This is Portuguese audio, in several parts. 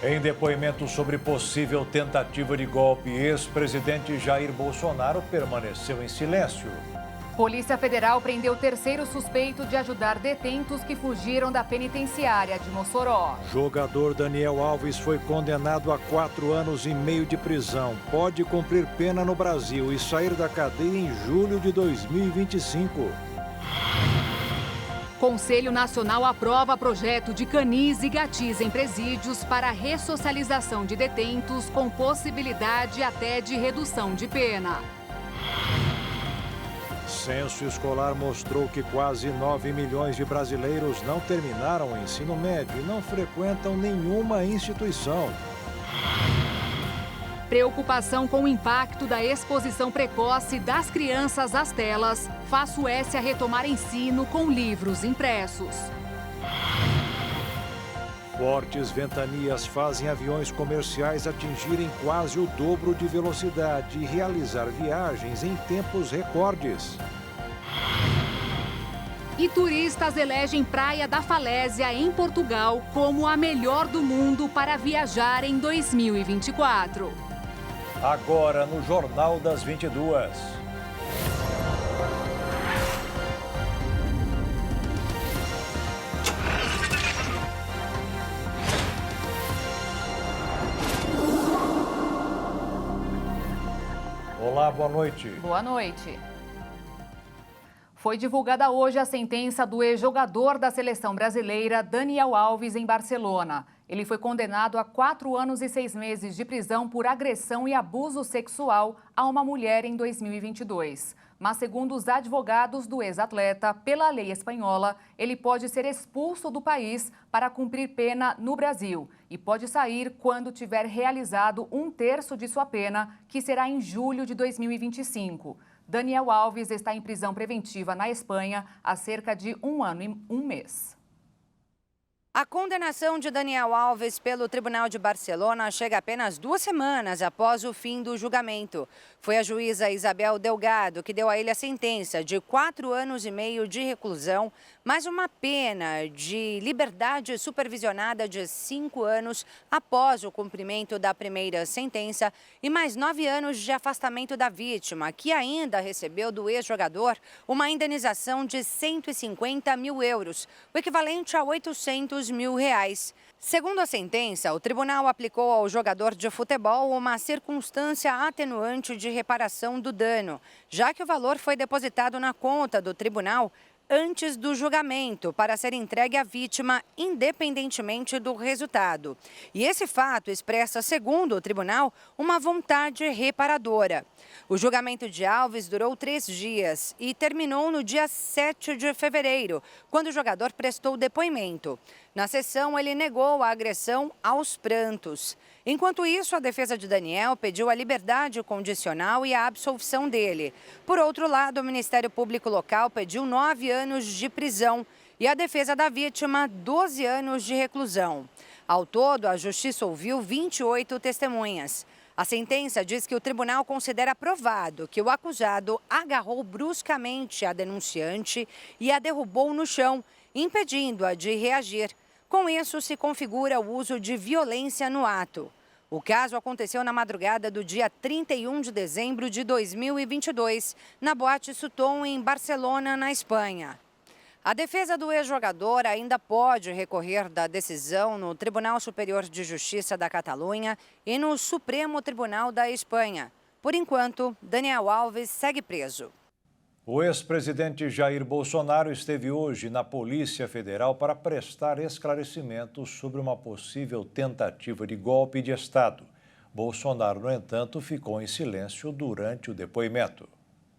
Em depoimento sobre possível tentativa de golpe, ex-presidente Jair Bolsonaro permaneceu em silêncio. Polícia Federal prendeu o terceiro suspeito de ajudar detentos que fugiram da penitenciária de Mossoró. Jogador Daniel Alves foi condenado a 4 anos e meio de prisão. Pode cumprir pena no Brasil e sair da cadeia em julho de 2025. Conselho Nacional aprova projeto de canis e gatis em presídios para ressocialização de detentos com possibilidade até de redução de pena. Censo escolar mostrou que quase 9 milhões de brasileiros não terminaram o ensino médio e não frequentam nenhuma instituição. Preocupação com o impacto da exposição precoce das crianças às telas faz Suécia retomar ensino com livros impressos. Fortes ventanias fazem aviões comerciais atingirem quase o dobro de velocidade e realizar viagens em tempos recordes. E turistas elegem Praia da Falésia, em Portugal, como a melhor do mundo para viajar em 2024. Agora no Jornal das 22. Olá, boa noite. Boa noite. Foi divulgada hoje a sentença do ex-jogador da seleção brasileira, Daniel Alves, em Barcelona. Ele foi condenado a 4 anos e 6 meses de prisão por agressão e abuso sexual a uma mulher em 2022. Mas, segundo os advogados do ex-atleta, pela lei espanhola, ele pode ser expulso do país para cumprir pena no Brasil e pode sair quando tiver realizado 1/3 de sua pena, que será em julho de 2025. Daniel Alves está em prisão preventiva na Espanha há cerca de 1 ano e 1 mês. A condenação de Daniel Alves pelo Tribunal de Barcelona chega apenas 2 semanas após o fim do julgamento. Foi a juíza Isabel Delgado que deu a ele a sentença de 4 anos e meio de reclusão, mais uma pena de liberdade supervisionada de 5 anos após o cumprimento da primeira sentença e mais 9 anos de afastamento da vítima, que ainda recebeu do ex-jogador uma indenização de 150 mil euros, o equivalente a 800 mil reais. Segundo a sentença, o tribunal aplicou ao jogador de futebol uma circunstância atenuante de reparação do dano, já que o valor foi depositado na conta do tribunal antes do julgamento para ser entregue à vítima, independentemente do resultado. E esse fato expressa, segundo o tribunal, uma vontade reparadora. O julgamento de Alves durou 3 dias e terminou no dia 7 de fevereiro, quando o jogador prestou depoimento. Na sessão, ele negou a agressão aos prantos. Enquanto isso, a defesa de Daniel pediu a liberdade condicional e a absolvição dele. Por outro lado, o Ministério Público Local pediu 9 anos de prisão e a defesa da vítima 12 anos de reclusão. Ao todo, a Justiça ouviu 28 testemunhas. A sentença diz que o tribunal considera provado que o acusado agarrou bruscamente a denunciante e a derrubou no chão, impedindo-a de reagir. Com isso, se configura o uso de violência no ato. O caso aconteceu na madrugada do dia 31 de dezembro de 2022, na Boate Sutton, em Barcelona, na Espanha. A defesa do ex-jogador ainda pode recorrer da decisão no Tribunal Superior de Justiça da Catalunha e no Supremo Tribunal da Espanha. Por enquanto, Daniel Alves segue preso. O ex-presidente Jair Bolsonaro esteve hoje na Polícia Federal para prestar esclarecimentos sobre uma possível tentativa de golpe de Estado. Bolsonaro, no entanto, ficou em silêncio durante o depoimento.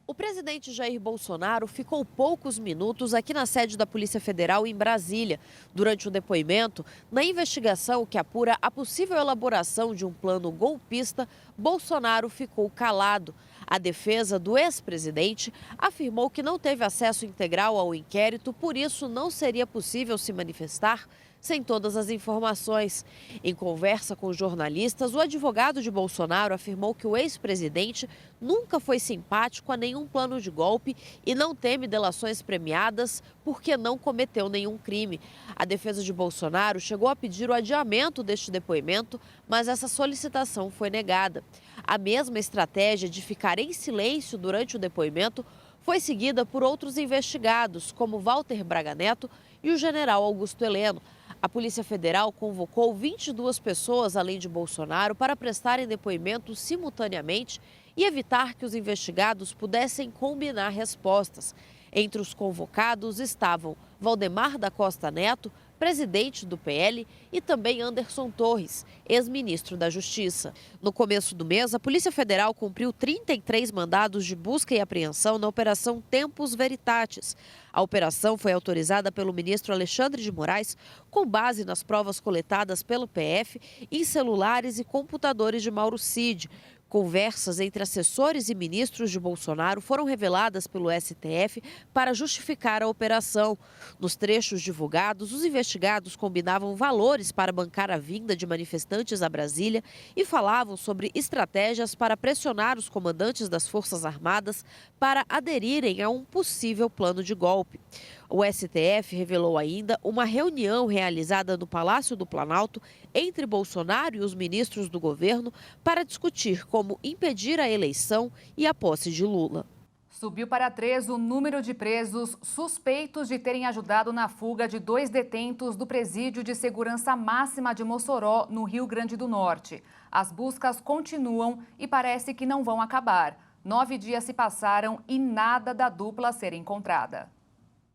O presidente Jair Bolsonaro ficou poucos minutos aqui na sede da Polícia Federal em Brasília, durante o depoimento, na investigação que apura a possível elaboração de um plano golpista. Bolsonaro ficou calado. A defesa do ex-presidente afirmou que não teve acesso integral ao inquérito, por isso não seria possível se manifestar sem todas as informações. Em conversa com jornalistas, o advogado de Bolsonaro afirmou que o ex-presidente nunca foi simpático a nenhum plano de golpe e não teme delações premiadas porque não cometeu nenhum crime. A defesa de Bolsonaro chegou a pedir o adiamento deste depoimento, mas essa solicitação foi negada. A mesma estratégia de ficar em silêncio durante o depoimento foi seguida por outros investigados, como Walter Braga Neto e o general Augusto Heleno. A Polícia Federal convocou 22 pessoas, além de Bolsonaro, para prestarem depoimento simultaneamente e evitar que os investigados pudessem combinar respostas. Entre os convocados estavam Valdemar da Costa Neto, presidente do PL, e também Anderson Torres, ex-ministro da Justiça. No começo do mês, a Polícia Federal cumpriu 33 mandados de busca e apreensão na Operação Tempus Veritatis. A operação foi autorizada pelo ministro Alexandre de Moraes com base nas provas coletadas pelo PF em celulares e computadores de Mauro Cid. Conversas entre assessores e ministros de Bolsonaro foram reveladas pelo STF para justificar a operação. Nos trechos divulgados, os investigados combinavam valores para bancar a vinda de manifestantes a Brasília e falavam sobre estratégias para pressionar os comandantes das Forças Armadas para aderirem a um possível plano de golpe. O STF revelou ainda uma reunião realizada no Palácio do Planalto entre Bolsonaro e os ministros do governo para discutir como impedir a eleição e a posse de Lula. Subiu para 3 o número de presos suspeitos de terem ajudado na fuga de 2 detentos do Presídio de Segurança Máxima de Mossoró, no Rio Grande do Norte. As buscas continuam e parece que não vão acabar. 9 dias se passaram e nada da dupla ser encontrada.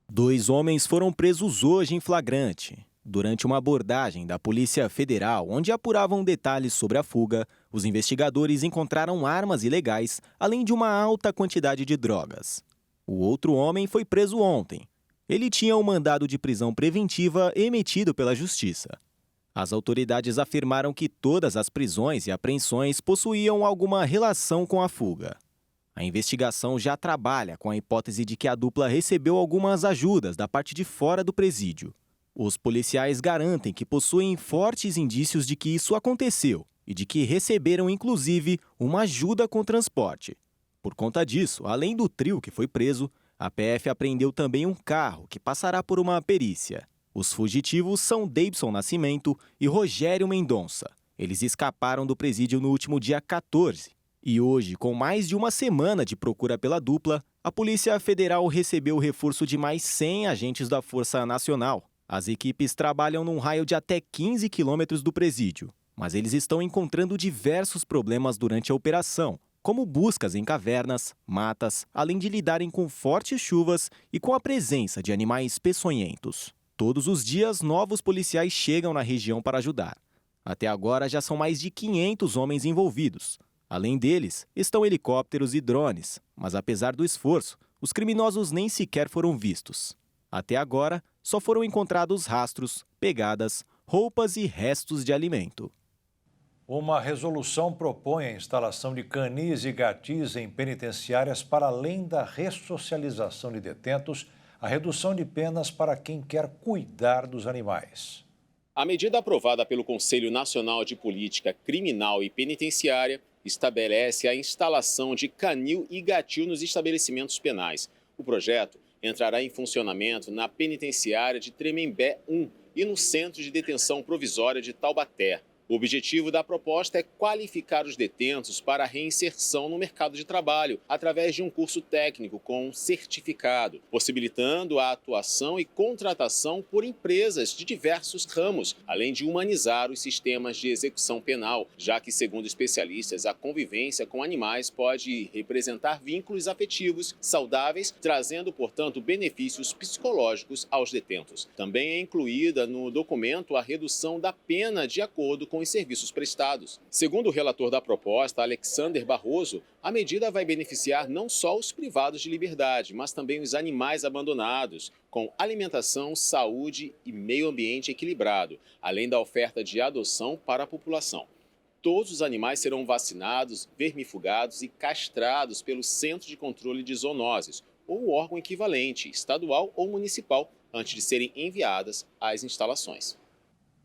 2 homens foram presos hoje em flagrante. Durante uma abordagem da Polícia Federal, onde apuravam detalhes sobre a fuga, os investigadores encontraram armas ilegais, além de uma alta quantidade de drogas. O outro homem foi preso ontem. Ele tinha um mandado de prisão preventiva emitido pela Justiça. As autoridades afirmaram que todas as prisões e apreensões possuíam alguma relação com a fuga. A investigação já trabalha com a hipótese de que a dupla recebeu algumas ajudas da parte de fora do presídio. Os policiais garantem que possuem fortes indícios de que isso aconteceu e de que receberam, inclusive, uma ajuda com transporte. Por conta disso, além do trio que foi preso, a PF apreendeu também um carro que passará por uma perícia. Os fugitivos são Deibson Nascimento e Rogério Mendonça. Eles escaparam do presídio no último dia 14. E hoje, com mais de uma semana de procura pela dupla, a Polícia Federal recebeu o reforço de mais 100 agentes da Força Nacional. As equipes trabalham num raio de até 15 quilômetros do presídio, mas eles estão encontrando diversos problemas durante a operação, como buscas em cavernas, matas, além de lidarem com fortes chuvas e com a presença de animais peçonhentos. Todos os dias, novos policiais chegam na região para ajudar. Até agora, já são mais de 500 homens envolvidos. Além deles, estão helicópteros e drones, mas apesar do esforço, os criminosos nem sequer foram vistos. Até agora, só foram encontrados rastros, pegadas, roupas e restos de alimento. Uma resolução propõe a instalação de canis e gatis em penitenciárias para além da ressocialização de detentos, a redução de penas para quem quer cuidar dos animais. A medida aprovada pelo Conselho Nacional de Política Criminal e Penitenciária estabelece a instalação de canil e gatil nos estabelecimentos penais. O projeto entrará em funcionamento na penitenciária de Tremembé 1 e no Centro de Detenção Provisória de Taubaté. O objetivo da proposta é qualificar os detentos para a reinserção no mercado de trabalho através de um curso técnico com um certificado, possibilitando a atuação e contratação por empresas de diversos ramos, além de humanizar os sistemas de execução penal, já que, segundo especialistas, a convivência com animais pode representar vínculos afetivos saudáveis, trazendo, portanto, benefícios psicológicos aos detentos. Também é incluída no documento a redução da pena de acordo com os serviços prestados. Segundo o relator da proposta, Alexander Barroso, a medida vai beneficiar não só os privados de liberdade, mas também os animais abandonados, com alimentação, saúde e meio ambiente equilibrado, além da oferta de adoção para a população. Todos os animais serão vacinados, vermifugados e castrados pelo Centro de Controle de Zoonoses, ou órgão equivalente, estadual ou municipal, antes de serem enviadas às instalações.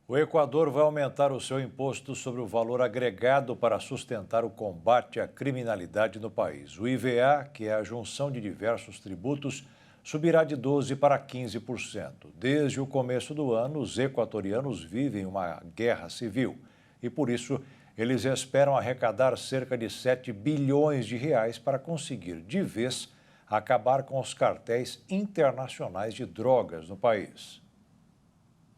O Equador vai aumentar o seu imposto sobre o valor agregado para sustentar o combate à criminalidade no país. O IVA, que é a junção de diversos tributos, subirá de 12% para 15%. Desde o começo do ano, os equatorianos vivem uma guerra civil e, por isso, eles esperam arrecadar cerca de 7 bilhões de reais para conseguir, de vez, acabar com os cartéis internacionais de drogas no país.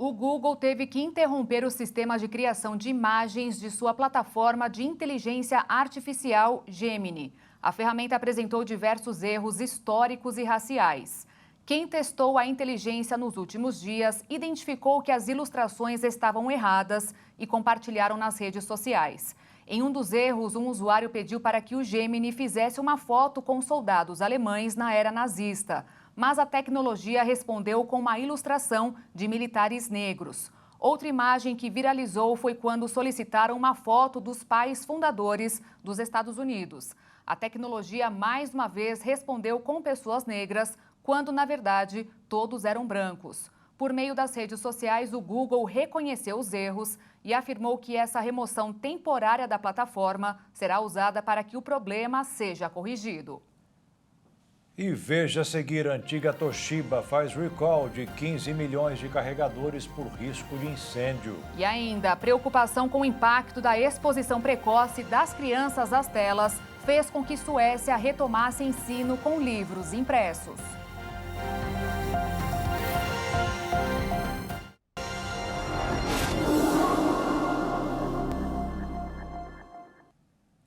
O Google teve que interromper o sistema de criação de imagens de sua plataforma de inteligência artificial Gemini. A ferramenta apresentou diversos erros históricos e raciais. Quem testou a inteligência nos últimos dias identificou que as ilustrações estavam erradas e compartilharam nas redes sociais. Em um dos erros, um usuário pediu para que o Gemini fizesse uma foto com soldados alemães na era nazista, mas a tecnologia respondeu com uma ilustração de militares negros. Outra imagem que viralizou foi quando solicitaram uma foto dos pais fundadores dos Estados Unidos. A tecnologia, mais uma vez, respondeu com pessoas negras, quando, na verdade, todos eram brancos. Por meio das redes sociais, o Google reconheceu os erros e afirmou que essa remoção temporária da plataforma será usada para que o problema seja corrigido. E veja a seguir, a antiga Toshiba faz recall de 15 milhões de carregadores por risco de incêndio. E ainda, a preocupação com o impacto da exposição precoce das crianças às telas fez com que Suécia retomasse ensino com livros impressos.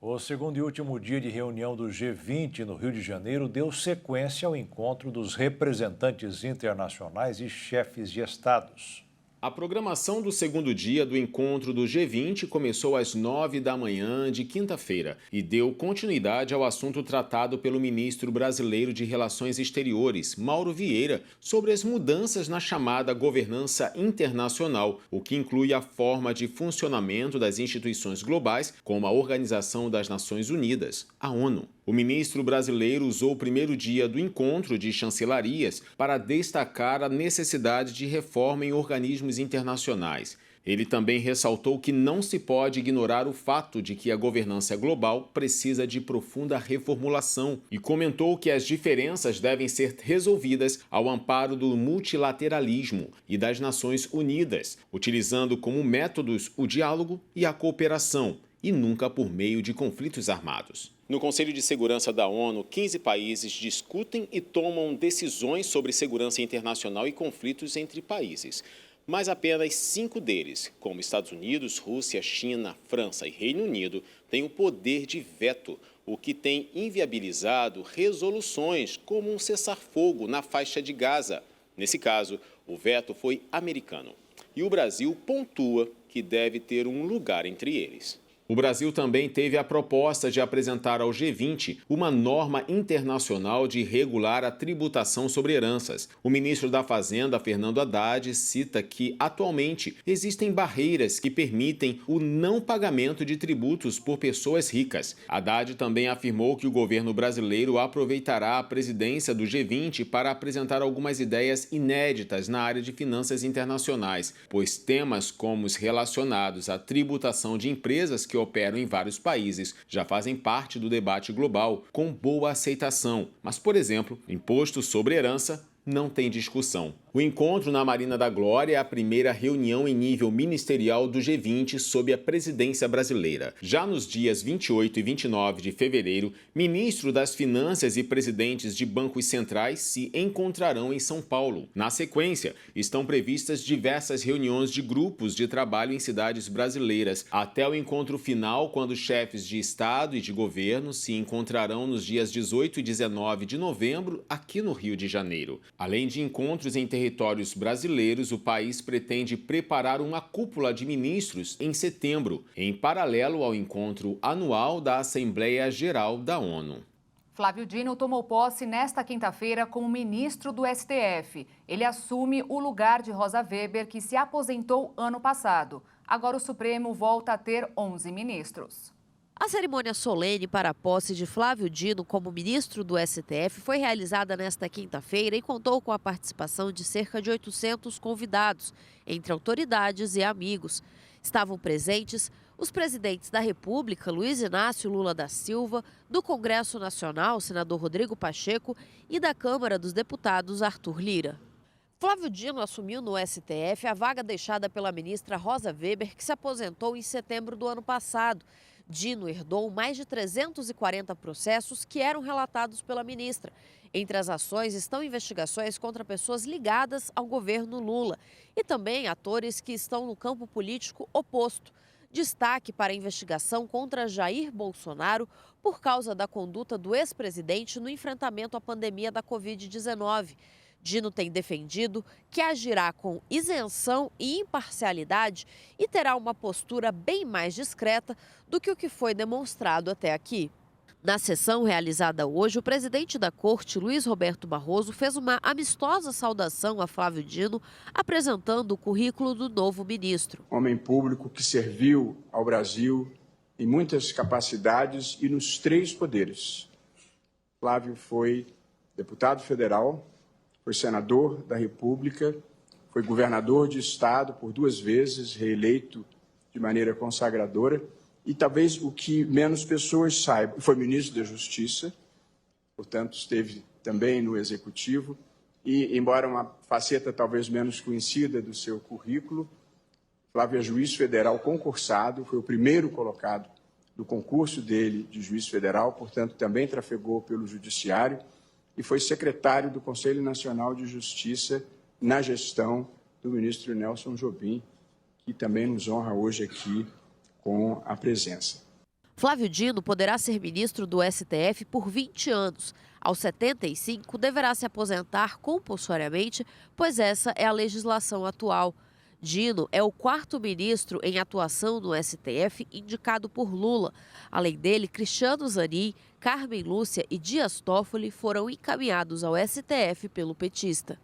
O segundo e último dia de reunião do G20 no Rio de Janeiro deu sequência ao encontro dos representantes internacionais e chefes de estados. A programação do segundo dia do encontro do G20 começou às 9 da manhã de quinta-feira e deu continuidade ao assunto tratado pelo ministro brasileiro de Relações Exteriores, Mauro Vieira, sobre as mudanças na chamada governança internacional, o que inclui a forma de funcionamento das instituições globais, como a Organização das Nações Unidas, a ONU. O ministro brasileiro usou o primeiro dia do encontro de chancelarias para destacar a necessidade de reforma em organismos internacionais. Ele também ressaltou que não se pode ignorar o fato de que a governança global precisa de profunda reformulação e comentou que as diferenças devem ser resolvidas ao amparo do multilateralismo e das Nações Unidas, utilizando como métodos o diálogo e a cooperação, e nunca por meio de conflitos armados. No Conselho de Segurança da ONU, 15 países discutem e tomam decisões sobre segurança internacional e conflitos entre países. Mas apenas 5 deles, como Estados Unidos, Rússia, China, França e Reino Unido, têm o poder de veto, o que tem inviabilizado resoluções como um cessar-fogo na faixa de Gaza. Nesse caso, o veto foi americano. E o Brasil pontua que deve ter um lugar entre eles. O Brasil também teve a proposta de apresentar ao G20 uma norma internacional de regular a tributação sobre heranças. O ministro da Fazenda, Fernando Haddad, cita que, atualmente, existem barreiras que permitem o não pagamento de tributos por pessoas ricas. Haddad também afirmou que o governo brasileiro aproveitará a presidência do G20 para apresentar algumas ideias inéditas na área de finanças internacionais, pois temas como os relacionados à tributação de empresas que operam em vários países já fazem parte do debate global com boa aceitação. Mas, por exemplo, imposto sobre herança não tem discussão. O encontro na Marina da Glória é a primeira reunião em nível ministerial do G20 sob a presidência brasileira. Já nos dias 28 e 29 de fevereiro, ministro das Finanças e presidentes de bancos centrais se encontrarão em São Paulo. Na sequência, estão previstas diversas reuniões de grupos de trabalho em cidades brasileiras, até o encontro final, quando chefes de Estado e de governo se encontrarão nos dias 18 e 19 de novembro, aqui no Rio de Janeiro. Além de encontros em territórios brasileiros, o país pretende preparar uma cúpula de ministros em setembro, em paralelo ao encontro anual da Assembleia Geral da ONU. Flávio Dino tomou posse nesta quinta-feira como ministro do STF. Ele assume o lugar de Rosa Weber, que se aposentou ano passado. Agora o Supremo volta a ter 11 ministros. A cerimônia solene para a posse de Flávio Dino como ministro do STF foi realizada nesta quinta-feira e contou com a participação de cerca de 800 convidados, entre autoridades e amigos. Estavam presentes os presidentes da República, Luiz Inácio Lula da Silva, do Congresso Nacional, senador Rodrigo Pacheco, e da Câmara dos Deputados, Arthur Lira. Flávio Dino assumiu no STF a vaga deixada pela ministra Rosa Weber, que se aposentou em setembro do ano passado. Dino herdou mais de 340 processos que eram relatados pela ministra. Entre as ações estão investigações contra pessoas ligadas ao governo Lula e também atores que estão no campo político oposto. Destaque para a investigação contra Jair Bolsonaro por causa da conduta do ex-presidente no enfrentamento à pandemia da Covid-19. Dino tem defendido que agirá com isenção e imparcialidade e terá uma postura bem mais discreta do que o que foi demonstrado até aqui. Na sessão realizada hoje, o presidente da Corte, Luiz Roberto Barroso, fez uma amistosa saudação a Flávio Dino, apresentando o currículo do novo ministro. Homem público que serviu ao Brasil em muitas capacidades e nos 3 poderes. Flávio foi deputado federal, foi senador da República, foi governador de estado por 2 vezes, reeleito de maneira consagradora, e talvez o que menos pessoas saibam, foi ministro da Justiça, portanto esteve também no Executivo, e embora uma faceta talvez menos conhecida do seu currículo, Flávio é juiz federal concursado, foi o primeiro colocado do concurso dele de juiz federal, portanto também trafegou pelo Judiciário, e foi secretário do Conselho Nacional de Justiça na gestão do ministro Nelson Jobim, que também nos honra hoje aqui com a presença. Flávio Dino poderá ser ministro do STF por 20 anos. Aos 75, deverá se aposentar compulsoriamente, pois essa é a legislação atual. Dino é o 4º ministro em atuação no STF indicado por Lula. Além dele, Cristiano Zanin, Carmen Lúcia e Dias Toffoli foram encaminhados ao STF pelo petista.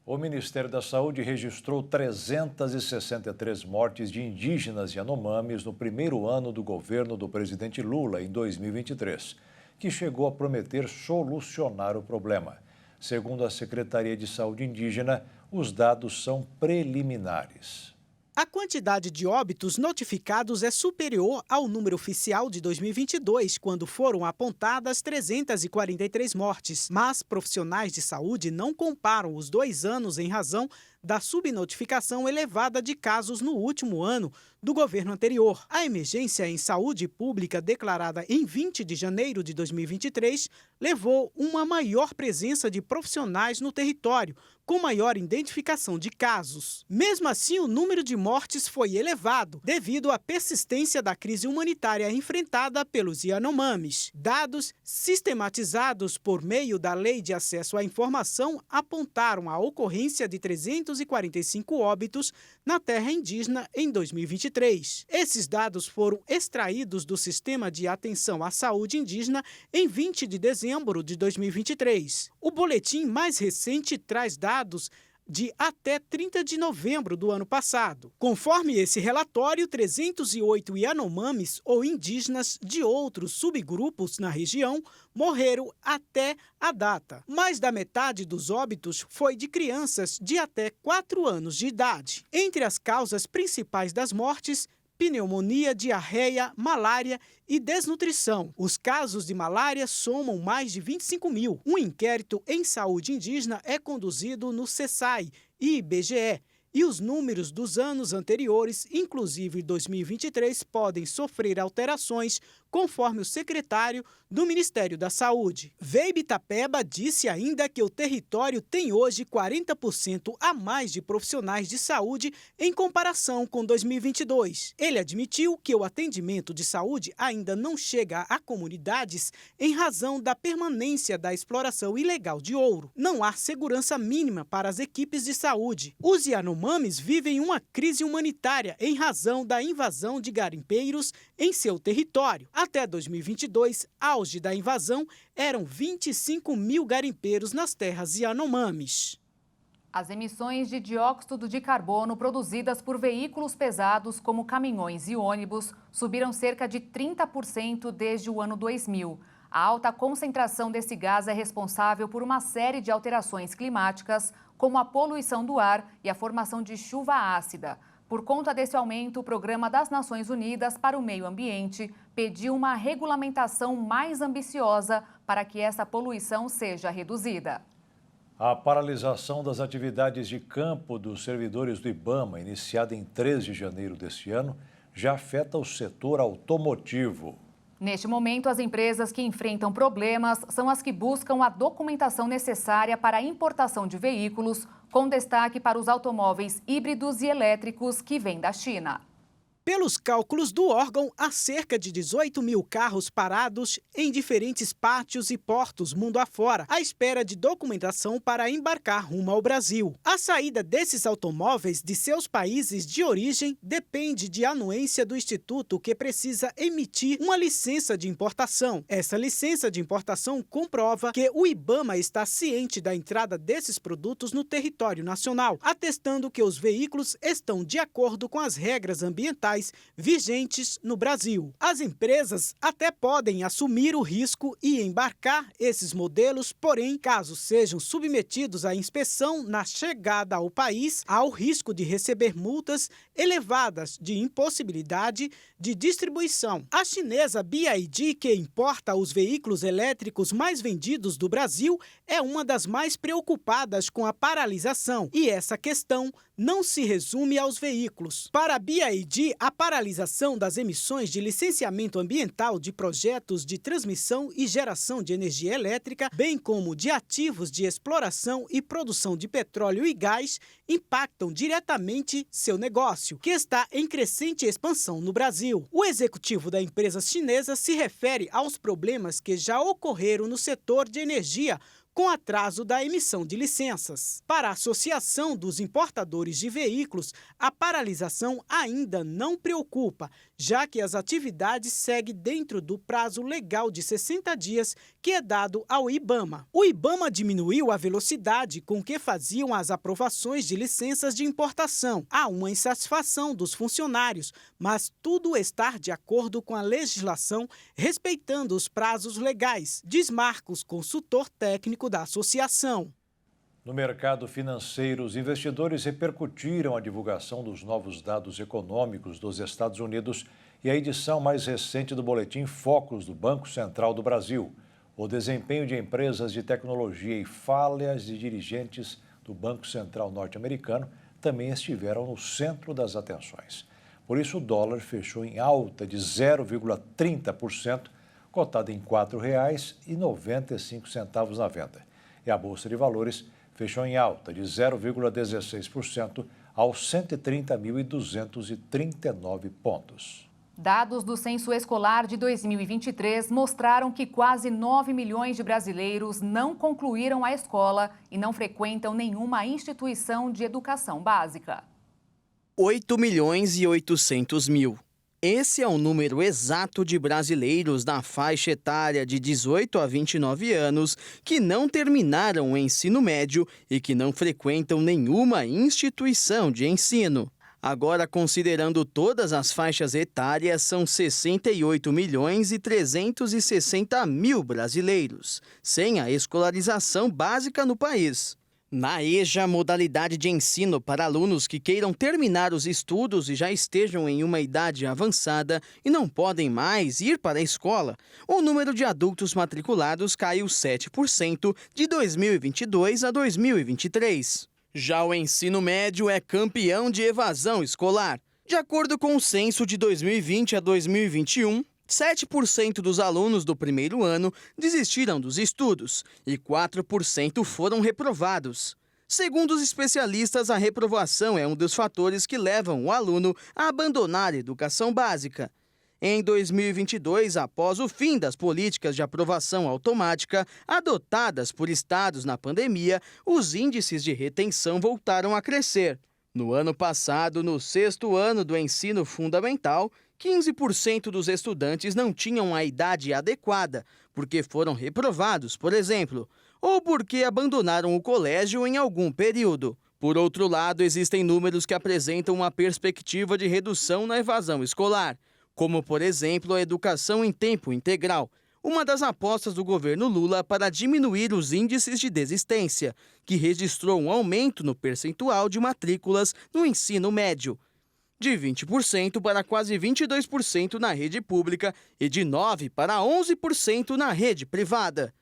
O Ministério da Saúde registrou 363 mortes de indígenas Yanomamis no primeiro ano do governo do presidente Lula, em 2023, que chegou a prometer solucionar o problema. Segundo a Secretaria de Saúde Indígena, os dados são preliminares. A quantidade de óbitos notificados é superior ao número oficial de 2022, quando foram apontadas 343 mortes. Mas profissionais de saúde não comparam os 2 anos em razão da subnotificação elevada de casos no último ano do governo anterior. A emergência em saúde pública declarada em 20 de janeiro de 2023 levou uma maior presença de profissionais no território, com maior identificação de casos. Mesmo assim, o número de mortes foi elevado, devido à persistência da crise humanitária enfrentada pelos Yanomamis. Dados sistematizados por meio da Lei de Acesso à Informação apontaram a ocorrência de 345 óbitos na terra indígena em 2023. Esses dados foram extraídos do Sistema de Atenção à Saúde Indígena em 20 de dezembro de 2023. O boletim mais recente traz dados de até 30 de novembro do ano passado. Conforme esse relatório, 308 Yanomamis ou indígenas de outros subgrupos na região morreram até a data. Mais da metade dos óbitos foi de crianças de até 4 anos de idade. Entre as causas principais das mortes, pneumonia, diarreia, malária e desnutrição. Os casos de malária somam mais de 25 mil. Um inquérito em saúde indígena é conduzido no CESAI e IBGE, e os números dos anos anteriores, inclusive 2023, podem sofrer alterações, conforme o secretário do Ministério da Saúde. Veibe Tapeba disse ainda que o território tem hoje 40% a mais de profissionais de saúde em comparação com 2022. Ele admitiu que o atendimento de saúde ainda não chega a comunidades em razão da permanência da exploração ilegal de ouro. Não há segurança mínima para as equipes de saúde. Os Yanomamis vivem uma crise humanitária em razão da invasão de garimpeiros em seu território. Até 2022, auge da invasão, eram 25 mil garimpeiros nas terras Yanomamis. As emissões de dióxido de carbono produzidas por veículos pesados como caminhões e ônibus subiram cerca de 30% desde o ano 2000. A alta concentração desse gás é responsável por uma série de alterações climáticas, como a poluição do ar e a formação de chuva ácida. Por conta desse aumento, o Programa das Nações Unidas para o Meio Ambiente pediu uma regulamentação mais ambiciosa para que essa poluição seja reduzida. A paralisação das atividades de campo dos servidores do IBAMA, iniciada em 3 de janeiro deste ano, já afeta o setor automotivo. Neste momento, as empresas que enfrentam problemas são as que buscam a documentação necessária para a importação de veículos, com destaque para os automóveis híbridos e elétricos que vêm da China. Pelos cálculos do órgão, há cerca de 18 mil carros parados em diferentes pátios e portos mundo afora, à espera de documentação para embarcar rumo ao Brasil. A saída desses automóveis de seus países de origem depende de anuência do Instituto, que precisa emitir uma licença de importação. Essa licença de importação comprova que o IBAMA está ciente da entrada desses produtos no território nacional, atestando que os veículos estão de acordo com as regras ambientais vigentes no Brasil. As empresas até podem assumir o risco e embarcar esses modelos, porém, caso sejam submetidos à inspeção na chegada ao país, há o risco de receber multas elevadas de impossibilidade de distribuição. A chinesa BYD, que importa os veículos elétricos mais vendidos do Brasil, é uma das mais preocupadas com a paralisação. E essa questão não se resume aos veículos. Para a BYD, a paralisação das emissões de licenciamento ambiental de projetos de transmissão e geração de energia elétrica, bem como de ativos de exploração e produção de petróleo e gás, impactam diretamente seu negócio, que está em crescente expansão no Brasil. O executivo da empresa chinesa se refere aos problemas que já ocorreram no setor de energia, com atraso da emissão de licenças. Para a Associação dos Importadores de Veículos, a paralisação ainda não preocupa, já que as atividades seguem dentro do prazo legal de 60 dias que é dado ao IBAMA. O IBAMA diminuiu a velocidade com que faziam as aprovações de licenças de importação. Há uma insatisfação dos funcionários, mas tudo está de acordo com a legislação, respeitando os prazos legais, diz Marcos, consultor técnico da associação. No mercado financeiro, os investidores repercutiram a divulgação dos novos dados econômicos dos Estados Unidos e a edição mais recente do boletim Focus do Banco Central do Brasil. O desempenho de empresas de tecnologia e falhas de dirigentes do Banco Central norte-americano também estiveram no centro das atenções. Por isso, o dólar fechou em alta de 0,30%, cotado em R$ 4,95 na venda. E a Bolsa de Valores fechou em alta de 0,16% aos 130.239 pontos. Dados do Censo Escolar de 2023 mostraram que quase 9 milhões de brasileiros não concluíram a escola e não frequentam nenhuma instituição de educação básica. 8.800.000. Esse é o número exato de brasileiros na faixa etária de 18 a 29 anos que não terminaram o ensino médio e que não frequentam nenhuma instituição de ensino. Agora, considerando todas as faixas etárias, são 68.360.000 brasileiros, sem a escolarização básica no país. Na EJA, modalidade de ensino para alunos que queiram terminar os estudos e já estejam em uma idade avançada e não podem mais ir para a escola, o número de adultos matriculados caiu 7% de 2022 a 2023. Já o ensino médio é campeão de evasão escolar. De acordo com o censo de 2020 a 2021, 7% dos alunos do primeiro ano desistiram dos estudos e 4% foram reprovados. Segundo os especialistas, a reprovação é um dos fatores que levam o aluno a abandonar a educação básica. Em 2022, após o fim das políticas de aprovação automática adotadas por estados na pandemia, os índices de retenção voltaram a crescer. No ano passado, no 6º ano do ensino fundamental, 15% dos estudantes não tinham a idade adequada, porque foram reprovados, por exemplo, ou porque abandonaram o colégio em algum período. Por outro lado, existem números que apresentam uma perspectiva de redução na evasão escolar, como, por exemplo, a educação em tempo integral, uma das apostas do governo Lula para diminuir os índices de desistência, que registrou um aumento no percentual de matrículas no ensino médio, de 20% para quase 22% na rede pública e de 9% para 11% na rede privada.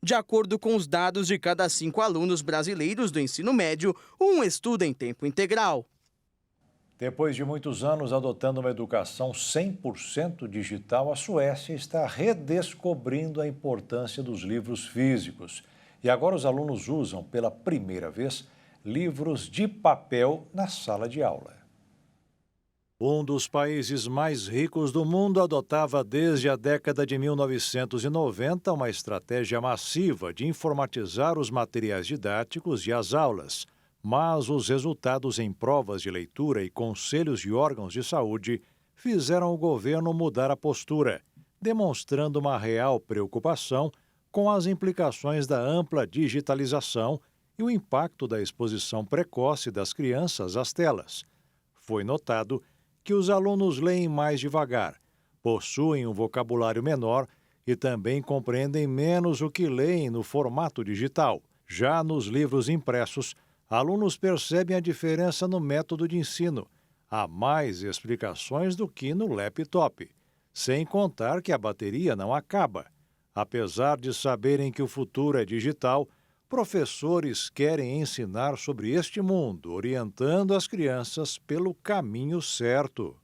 De acordo com os dados de cada 5 alunos brasileiros do ensino médio, um estuda em tempo integral. Depois de muitos anos adotando uma educação 100% digital, a Suécia está redescobrindo a importância dos livros físicos. E agora os alunos usam pela primeira vez livros de papel na sala de aula. Um dos países mais ricos do mundo adotava desde a década de 1990 uma estratégia massiva de informatizar os materiais didáticos e as aulas. Mas os resultados em provas de leitura e conselhos de órgãos de saúde fizeram o governo mudar a postura, demonstrando uma real preocupação com as implicações da ampla digitalização e o impacto da exposição precoce das crianças às telas. Foi notado que os alunos leem mais devagar, possuem um vocabulário menor e também compreendem menos o que leem no formato digital. Já nos livros impressos, alunos percebem a diferença no método de ensino. Há mais explicações do que no laptop, sem contar que a bateria não acaba. Apesar de saberem que o futuro é digital, professores querem ensinar sobre este mundo, orientando as crianças pelo caminho certo.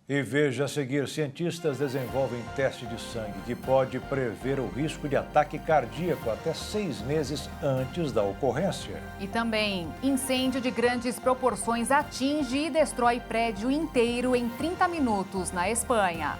E veja a seguir, cientistas desenvolvem teste de sangue que pode prever o risco de ataque cardíaco até 6 meses antes da ocorrência. E também, incêndio de grandes proporções atinge e destrói prédio inteiro em 30 minutos na Espanha.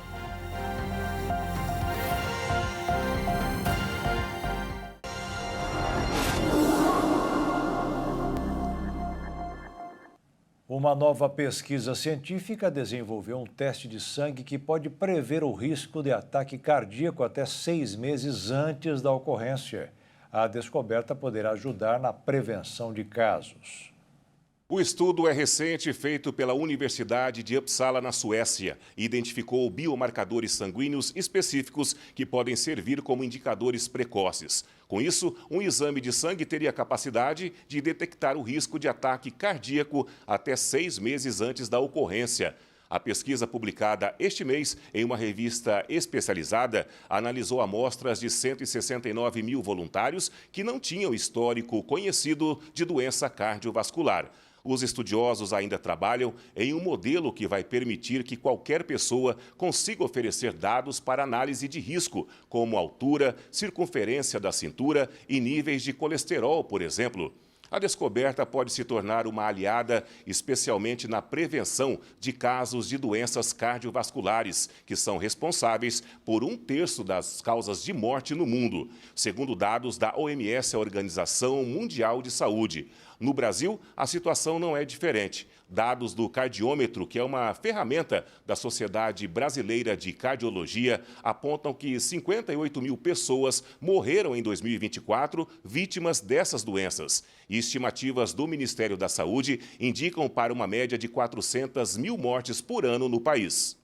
Uma nova pesquisa científica desenvolveu um teste de sangue que pode prever o risco de ataque cardíaco até 6 meses antes da ocorrência. A descoberta poderá ajudar na prevenção de casos. O estudo é recente, feito pela Universidade de Uppsala, na Suécia, e identificou biomarcadores sanguíneos específicos que podem servir como indicadores precoces. Com isso, um exame de sangue teria a capacidade de detectar o risco de ataque cardíaco até 6 meses antes da ocorrência. A pesquisa publicada este mês em uma revista especializada analisou amostras de 169 mil voluntários que não tinham histórico conhecido de doença cardiovascular. Os estudiosos ainda trabalham em um modelo que vai permitir que qualquer pessoa consiga oferecer dados para análise de risco, como altura, circunferência da cintura e níveis de colesterol, por exemplo. A descoberta pode se tornar uma aliada, especialmente na prevenção de casos de doenças cardiovasculares, que são responsáveis por 1/3 das causas de morte no mundo, segundo dados da OMS, a Organização Mundial de Saúde. No Brasil, a situação não é diferente. Dados do cardiômetro, que é uma ferramenta da Sociedade Brasileira de Cardiologia, apontam que 58 mil pessoas morreram em 2024 vítimas dessas doenças. E estimativas do Ministério da Saúde indicam para uma média de 400 mil mortes por ano no país.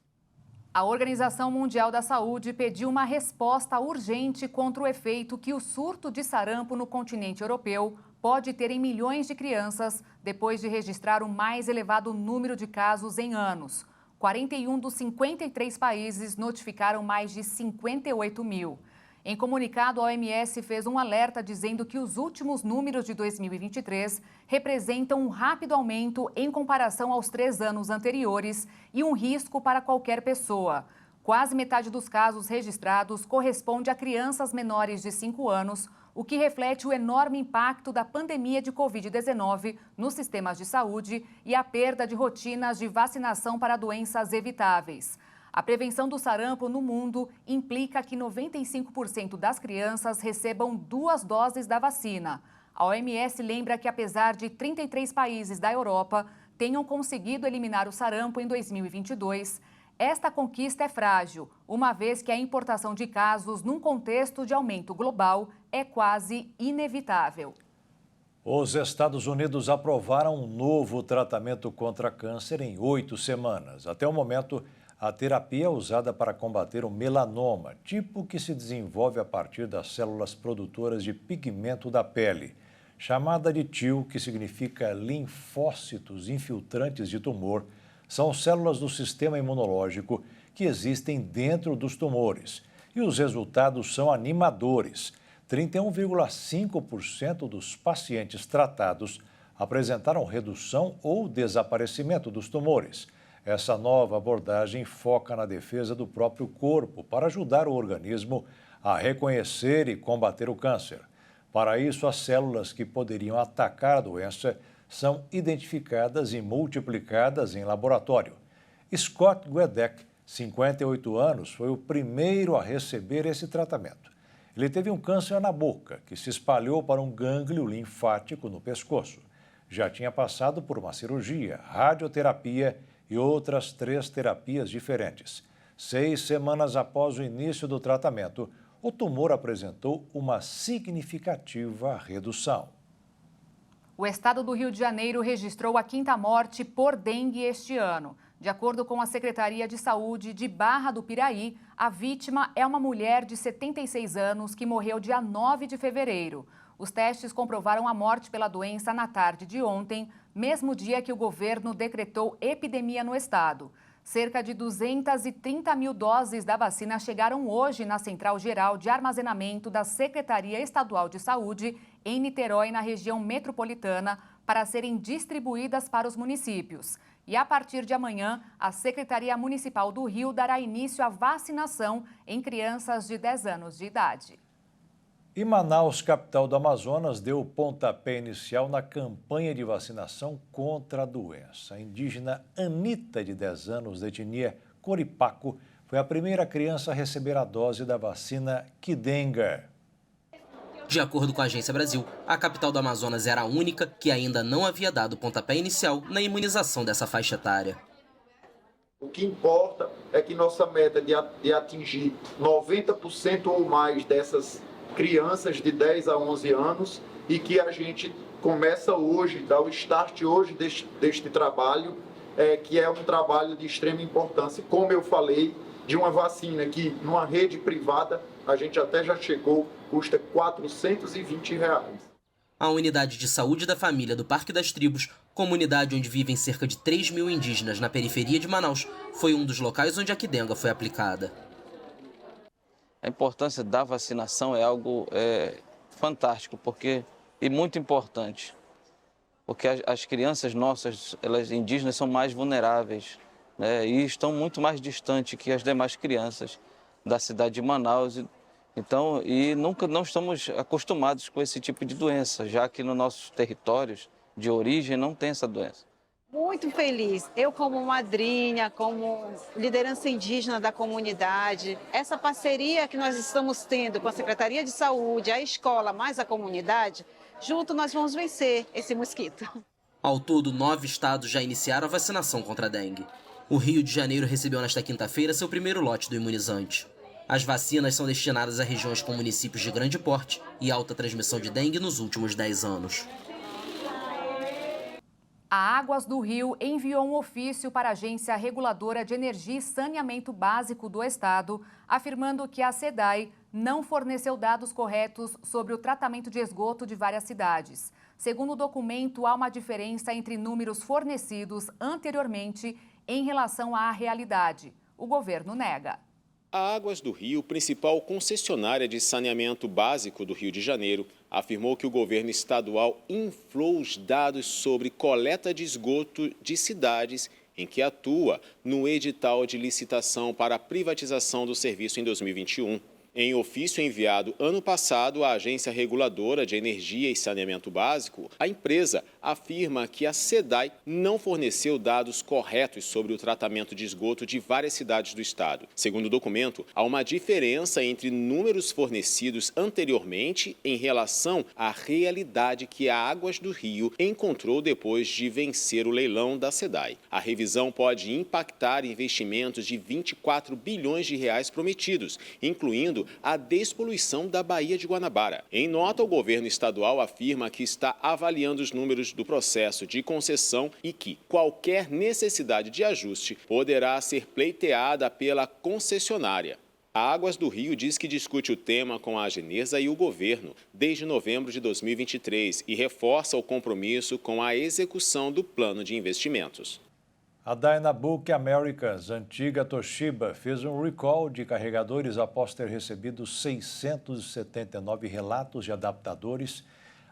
A Organização Mundial da Saúde pediu uma resposta urgente contra o efeito que o surto de sarampo no continente europeu pode ter em milhões de crianças depois de registrar o mais elevado número de casos em anos. 41 dos 53 países notificaram mais de 58 mil. Em comunicado, a OMS fez um alerta dizendo que os últimos números de 2023 representam um rápido aumento em comparação aos 3 anos anteriores e um risco para qualquer pessoa. Quase metade dos casos registrados corresponde a crianças menores de 5 anos, o que reflete o enorme impacto da pandemia de Covid-19 nos sistemas de saúde e a perda de rotinas de vacinação para doenças evitáveis. A prevenção do sarampo no mundo implica que 95% das crianças recebam 2 doses da vacina. A OMS lembra que, apesar de 33 países da Europa tenham conseguido eliminar o sarampo em 2022, esta conquista é frágil, uma vez que a importação de casos num contexto de aumento global é quase inevitável. Os Estados Unidos aprovaram um novo tratamento contra câncer em 8 semanas. Até o momento, a terapia é usada para combater o melanoma, tipo que se desenvolve a partir das células produtoras de pigmento da pele, chamada de TIL, que significa linfócitos infiltrantes de tumor. São células do sistema imunológico que existem dentro dos tumores. E os resultados são animadores. 31,5% dos pacientes tratados apresentaram redução ou desaparecimento dos tumores. Essa nova abordagem foca na defesa do próprio corpo para ajudar o organismo a reconhecer e combater o câncer. Para isso, as células que poderiam atacar a doença são identificadas e multiplicadas em laboratório. Scott Guedek, 58 anos, foi o primeiro a receber esse tratamento. Ele teve um câncer na boca, que se espalhou para um gânglio linfático no pescoço. Já tinha passado por uma cirurgia, radioterapia e outras 3 terapias diferentes. 6 semanas após o início do tratamento, o tumor apresentou uma significativa redução. O estado do Rio de Janeiro registrou a 5ª morte por dengue este ano. De acordo com a Secretaria de Saúde de Barra do Piraí, a vítima é uma mulher de 76 anos que morreu dia 9 de fevereiro. Os testes comprovaram a morte pela doença na tarde de ontem, mesmo dia que o governo decretou epidemia no estado. Cerca de 230 mil doses da vacina chegaram hoje na Central Geral de Armazenamento da Secretaria Estadual de Saúde, em Niterói, na região metropolitana, para serem distribuídas para os municípios. E a partir de amanhã, a Secretaria Municipal do Rio dará início à vacinação em crianças de 10 anos de idade. E Manaus, capital do Amazonas, deu o pontapé inicial na campanha de vacinação contra a doença. A indígena Anita, de 10 anos, de etnia Coripaco, foi a primeira criança a receber a dose da vacina Qdenga. De acordo com a Agência Brasil, a capital do Amazonas era a única que ainda não havia dado o pontapé inicial na imunização dessa faixa etária. O que importa é que nossa meta de atingir 90% ou mais dessas crianças de 10 a 11 anos e que a gente começa hoje, dá o start hoje deste trabalho, que é um trabalho de extrema importância. Como eu falei, de uma vacina que numa rede privada a gente até já chegou, custa R$ 420. A unidade de saúde da família do Parque das Tribos, comunidade onde vivem cerca de 3 mil indígenas na periferia de Manaus, foi um dos locais onde a Qdenga foi aplicada. A importância da vacinação é algo fantástico e muito importante, porque as crianças nossas, elas indígenas, são mais vulneráveis, né, e estão muito mais distantes que as demais crianças da cidade de Manaus. Então, não estamos acostumados com esse tipo de doença, já que nos nossos territórios de origem não tem essa doença. Muito feliz. Eu, como madrinha, como liderança indígena da comunidade, essa parceria que nós estamos tendo com a Secretaria de Saúde, a escola, mais a comunidade, junto nós vamos vencer esse mosquito. Ao todo, 9 estados já iniciaram a vacinação contra a dengue. O Rio de Janeiro recebeu nesta quinta-feira seu primeiro lote do imunizante. As vacinas são destinadas a regiões com municípios de grande porte e alta transmissão de dengue nos últimos 10 anos. A Águas do Rio enviou um ofício para a Agência Reguladora de Energia e Saneamento Básico do Estado, afirmando que a SEDAI não forneceu dados corretos sobre o tratamento de esgoto de várias cidades. Segundo o documento, há uma diferença entre números fornecidos anteriormente em relação à realidade. O governo nega. A Águas do Rio, principal concessionária de saneamento básico do Rio de Janeiro, afirmou que o governo estadual inflou os dados sobre coleta de esgoto de cidades em que atua no edital de licitação para a privatização do serviço em 2021. Em ofício enviado ano passado à Agência Reguladora de Energia e Saneamento Básico, a empresa afirma que a SEDAI não forneceu dados corretos sobre o tratamento de esgoto de várias cidades do estado. Segundo o documento, há uma diferença entre números fornecidos anteriormente em relação à realidade que a Águas do Rio encontrou depois de vencer o leilão da SEDAI. A revisão pode impactar investimentos de 24 bilhões de reais prometidos, incluindo a despoluição da Baía de Guanabara. Em nota, o governo estadual afirma que está avaliando os números do processo de concessão e que qualquer necessidade de ajuste poderá ser pleiteada pela concessionária. A Águas do Rio diz que discute o tema com a Agenesa e o governo desde novembro de 2023 e reforça o compromisso com a execução do plano de investimentos. A Dynabook Americas, antiga Toshiba, fez um recall de carregadores após ter recebido 679 relatos de adaptadores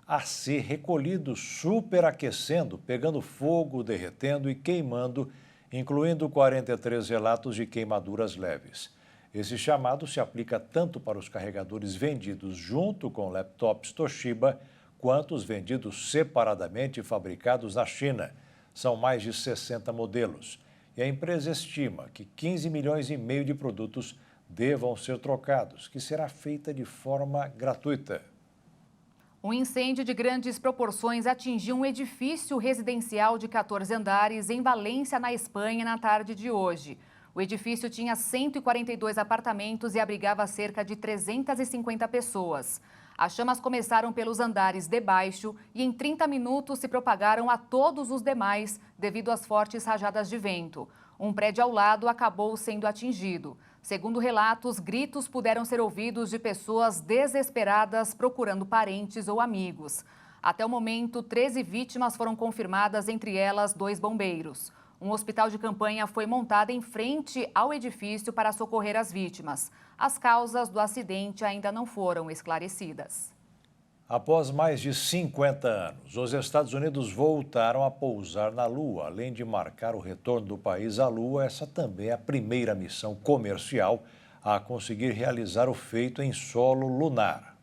AC recolhidos superaquecendo, pegando fogo, derretendo e queimando, incluindo 43 relatos de queimaduras leves. Esse chamado se aplica tanto para os carregadores vendidos junto com laptops Toshiba, quanto os vendidos separadamente e fabricados na China. São mais de 60 modelos. E a empresa estima que 15 milhões e meio de produtos devam ser trocados, que será feita de forma gratuita. Um incêndio de grandes proporções atingiu um edifício residencial de 14 andares em Valência, na Espanha, na tarde de hoje. O edifício tinha 142 apartamentos e abrigava cerca de 350 pessoas. As chamas começaram pelos andares de baixo e em 30 minutos se propagaram a todos os demais devido às fortes rajadas de vento. Um prédio ao lado acabou sendo atingido. Segundo relatos, gritos puderam ser ouvidos de pessoas desesperadas procurando parentes ou amigos. Até o momento, 13 vítimas foram confirmadas, entre elas 2 bombeiros. Um hospital de campanha foi montado em frente ao edifício para socorrer as vítimas. As causas do acidente ainda não foram esclarecidas. Após mais de 50 anos, os Estados Unidos voltaram a pousar na Lua. Além de marcar o retorno do país à Lua, essa também é a primeira missão comercial a conseguir realizar o feito em solo lunar.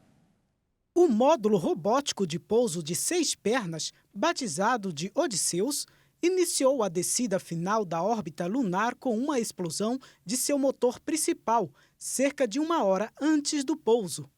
O módulo robótico de pouso de 6 pernas, batizado de Odysseus, iniciou a descida final da órbita lunar com uma explosão de seu motor principal, cerca de 1 hora antes do pouso.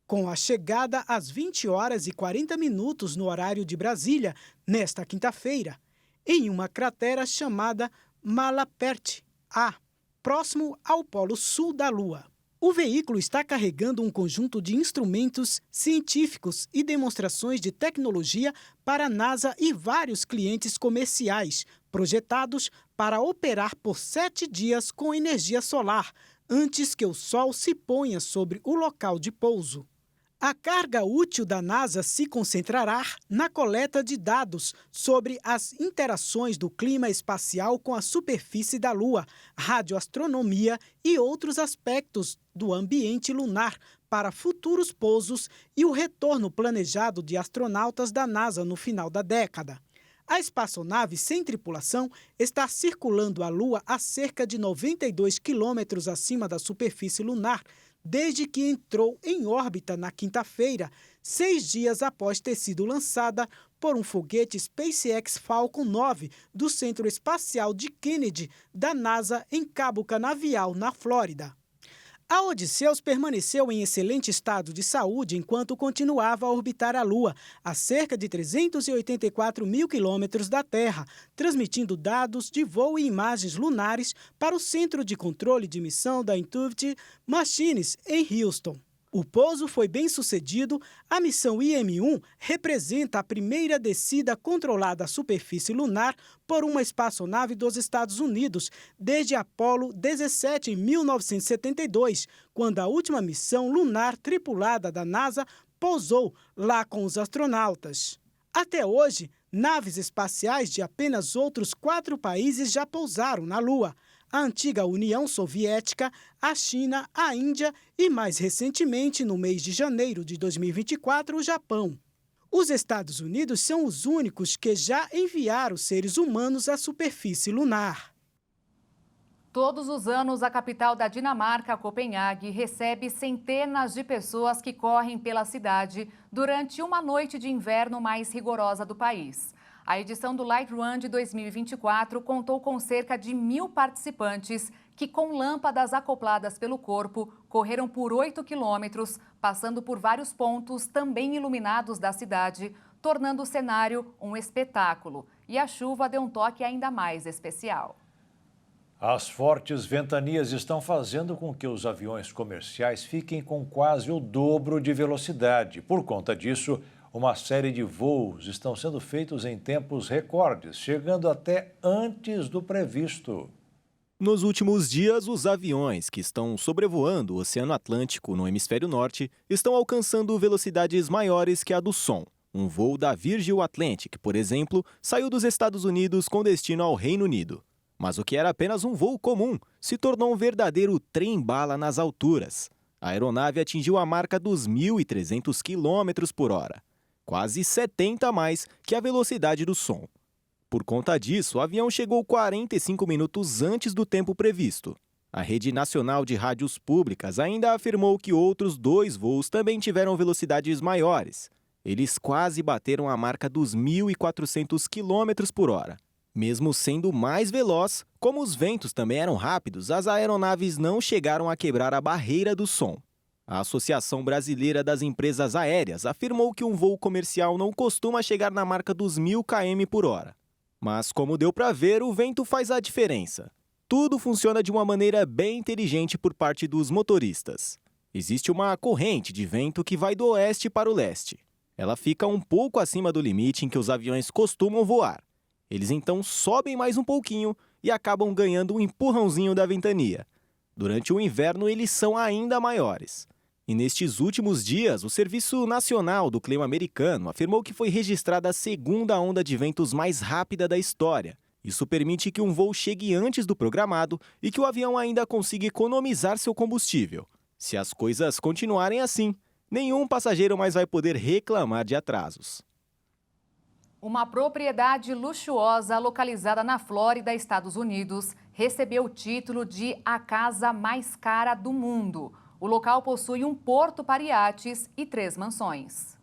Com a chegada às 20 horas e 40 minutos no horário de Brasília, nesta quinta-feira, em uma cratera chamada Malaperte A, próximo ao polo sul da Lua. O veículo está carregando um conjunto de instrumentos científicos e demonstrações de tecnologia para a NASA e vários clientes comerciais, projetados para operar por 7 dias com energia solar, antes que o Sol se ponha sobre o local de pouso. A carga útil da NASA se concentrará na coleta de dados sobre as interações do clima espacial com a superfície da Lua, radioastronomia e outros aspectos do ambiente lunar para futuros pousos e o retorno planejado de astronautas da NASA no final da década. A espaçonave sem tripulação está circulando a Lua a cerca de 92 quilômetros acima da superfície lunar, desde que entrou em órbita na quinta-feira, 6 dias após ter sido lançada por um foguete SpaceX Falcon 9 do Centro Espacial de Kennedy, da NASA, em Cabo Canaveral, na Flórida. A Odysseus permaneceu em excelente estado de saúde enquanto continuava a orbitar a Lua, a cerca de 384 mil quilômetros da Terra, transmitindo dados de voo e imagens lunares para o Centro de Controle de Missão da Intuitive Machines, em Houston. O pouso foi bem sucedido. A missão IM-1 representa a primeira descida controlada à superfície lunar por uma espaçonave dos Estados Unidos desde Apollo 17 em 1972, quando a última missão lunar tripulada da NASA pousou lá com os astronautas. Até hoje, naves espaciais de apenas outros 4 países já pousaram na Lua: a antiga União Soviética, a China, a Índia e, mais recentemente, no mês de janeiro de 2024, o Japão. Os Estados Unidos são os únicos que já enviaram seres humanos à superfície lunar. Todos os anos, a capital da Dinamarca, Copenhague, recebe centenas de pessoas que correm pela cidade durante uma noite de inverno mais rigorosa do país. A edição do Light Run de 2024 contou com cerca de 1.000 participantes que, com lâmpadas acopladas pelo corpo, correram por 8 quilômetros, passando por vários pontos também iluminados da cidade, tornando o cenário um espetáculo. E a chuva deu um toque ainda mais especial. As fortes ventanias estão fazendo com que os aviões comerciais fiquem com quase o dobro de velocidade. Por conta disso, uma série de voos estão sendo feitos em tempos recordes, chegando até antes do previsto. Nos últimos dias, os aviões que estão sobrevoando o Oceano Atlântico no hemisfério norte estão alcançando velocidades maiores que a do som. Um voo da Virgin Atlantic, por exemplo, saiu dos Estados Unidos com destino ao Reino Unido. Mas o que era apenas um voo comum se tornou um verdadeiro trem-bala nas alturas. A aeronave atingiu a marca dos 1.300 km por hora, quase 70 a mais que a velocidade do som. Por conta disso, o avião chegou 45 minutos antes do tempo previsto. A Rede Nacional de Rádios Públicas ainda afirmou que outros 2 voos também tiveram velocidades maiores. Eles quase bateram a marca dos 1.400 km por hora. Mesmo sendo mais veloz, como os ventos também eram rápidos, as aeronaves não chegaram a quebrar a barreira do som. A Associação Brasileira das Empresas Aéreas afirmou que um voo comercial não costuma chegar na marca dos 1.000 km por hora. Mas, como deu para ver, o vento faz a diferença. Tudo funciona de uma maneira bem inteligente por parte dos motoristas. Existe uma corrente de vento que vai do oeste para o leste. Ela fica um pouco acima do limite em que os aviões costumam voar. Eles então sobem mais um pouquinho e acabam ganhando um empurrãozinho da ventania. Durante o inverno, eles são ainda maiores. E nestes últimos dias, o Serviço Nacional do Clima Americano afirmou que foi registrada a segunda onda de ventos mais rápida da história. Isso permite que um voo chegue antes do programado e que o avião ainda consiga economizar seu combustível. Se as coisas continuarem assim, nenhum passageiro mais vai poder reclamar de atrasos. Uma propriedade luxuosa localizada na Flórida, Estados Unidos, recebeu o título de a casa mais cara do mundo. O local possui um porto para iates e 3 mansões.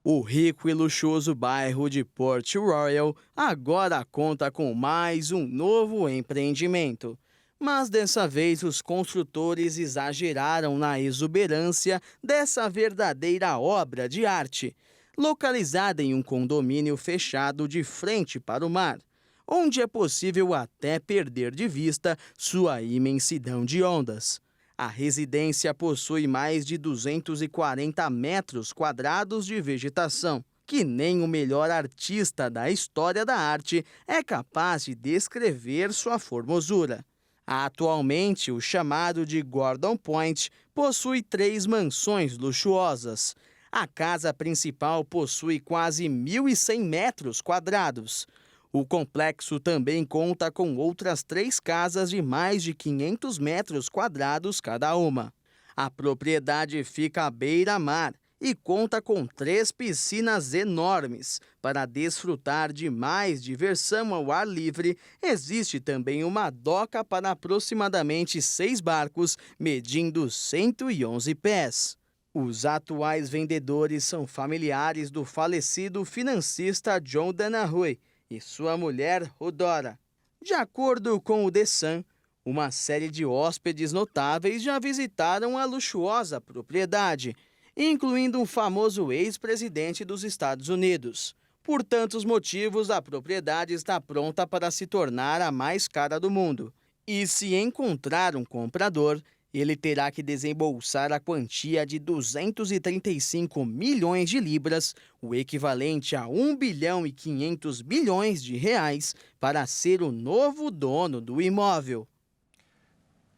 O rico e luxuoso bairro de Port Royal agora conta com mais um novo empreendimento. Mas dessa vez os construtores exageraram na exuberância dessa verdadeira obra de arte. Localizada em um condomínio fechado de frente para o mar, onde é possível até perder de vista sua imensidão de ondas. A residência possui mais de 240 metros quadrados de vegetação, que nem o melhor artista da história da arte é capaz de descrever sua formosura. Atualmente, o chamado de Gordon Point possui 3 mansões luxuosas. A casa principal possui quase 1.100 metros quadrados. O complexo também conta com outras 3 casas de mais de 500 metros quadrados cada uma. A propriedade fica à beira-mar e conta com 3 piscinas enormes. Para desfrutar de mais diversão ao ar livre, existe também uma doca para aproximadamente 6 barcos, medindo 111 pés. Os atuais vendedores são familiares do falecido financista John Danahui e sua mulher, Rodora. De acordo com o The Sun, uma série de hóspedes notáveis já visitaram a luxuosa propriedade, incluindo um famoso ex-presidente dos Estados Unidos. Por tantos motivos, a propriedade está pronta para se tornar a mais cara do mundo. E se encontrar um comprador, ele terá que desembolsar a quantia de 235 milhões de libras, o equivalente a 1 bilhão e 500 bilhões de reais, para ser o novo dono do imóvel.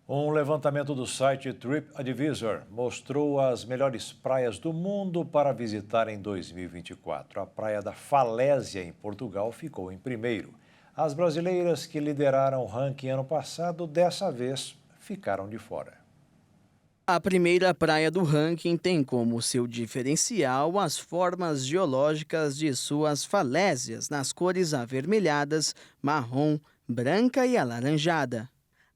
Um levantamento do site TripAdvisor mostrou as melhores praias do mundo para visitar em 2024. A Praia da Falésia, em Portugal, ficou em primeiro. As brasileiras que lideraram o ranking ano passado, dessa vez, ficaram de fora. A primeira praia do ranking tem como seu diferencial as formas geológicas de suas falésias nas cores avermelhadas, marrom, branca e alaranjada.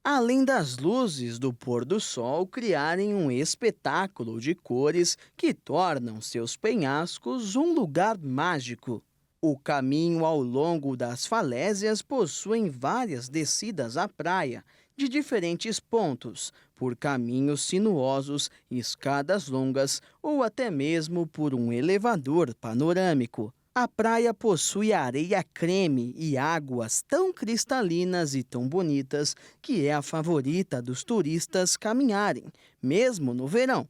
além das luzes do pôr do sol criarem um espetáculo de cores que tornam seus penhascos um lugar mágico. O caminho ao longo das falésias possui várias descidas à praia, de diferentes pontos, por caminhos sinuosos, escadas longas ou até mesmo por um elevador panorâmico. A praia possui areia creme e águas tão cristalinas e tão bonitas que é a favorita dos turistas caminharem, mesmo no verão,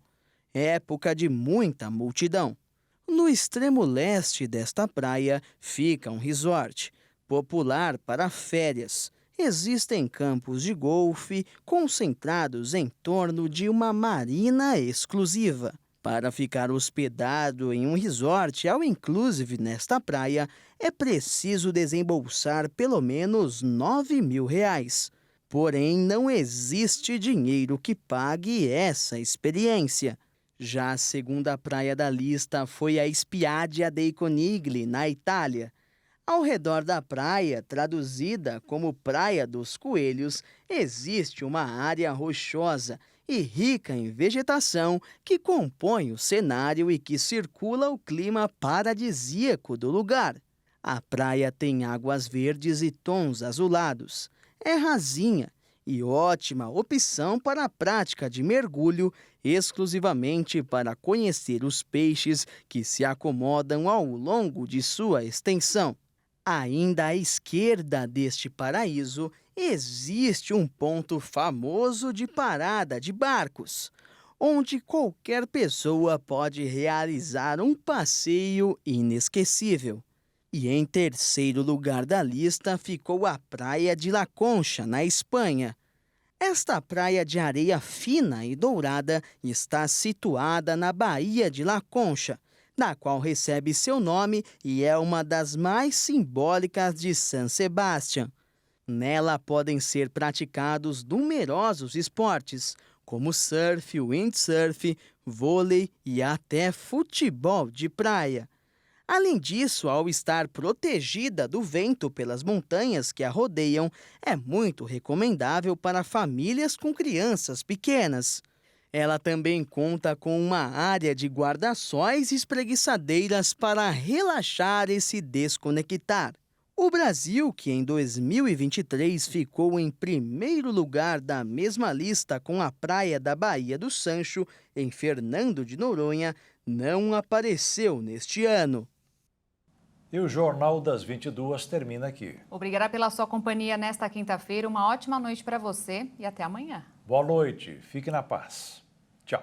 época de muita multidão. No extremo leste desta praia fica um resort, popular para férias. Existem campos de golfe concentrados em torno de uma marina exclusiva. Para ficar hospedado em um resort all inclusive nesta praia, é preciso desembolsar pelo menos R$9.000. Porém, não existe dinheiro que pague essa experiência. Já a segunda praia da lista foi a Spiaggia dei Conigli, na Itália. Ao redor da praia, traduzida como Praia dos Coelhos, existe uma área rochosa e rica em vegetação que compõe o cenário e que circula o clima paradisíaco do lugar. A praia tem águas verdes e tons azulados. É rasinha e ótima opção para a prática de mergulho, exclusivamente para conhecer os peixes que se acomodam ao longo de sua extensão. Ainda à esquerda deste paraíso, existe um ponto famoso de parada de barcos, onde qualquer pessoa pode realizar um passeio inesquecível. E em terceiro lugar da lista ficou a Praia de La Concha, na Espanha. Esta praia de areia fina e dourada está situada na Baía de La Concha, da qual recebe seu nome e é uma das mais simbólicas de San Sebastián. Nela podem ser praticados numerosos esportes, como surf, windsurf, vôlei e até futebol de praia. Além disso, ao estar protegida do vento pelas montanhas que a rodeiam, é muito recomendável para famílias com crianças pequenas. Ela também conta com uma área de guarda-sóis e espreguiçadeiras para relaxar e se desconectar. O Brasil, que em 2023 ficou em primeiro lugar da mesma lista com a praia da Baía do Sancho, em Fernando de Noronha, não apareceu neste ano. E o Jornal das 22 termina aqui. Obrigada pela sua companhia nesta quinta-feira. Uma ótima noite para você e até amanhã. Boa noite. Fique na paz. Tchau.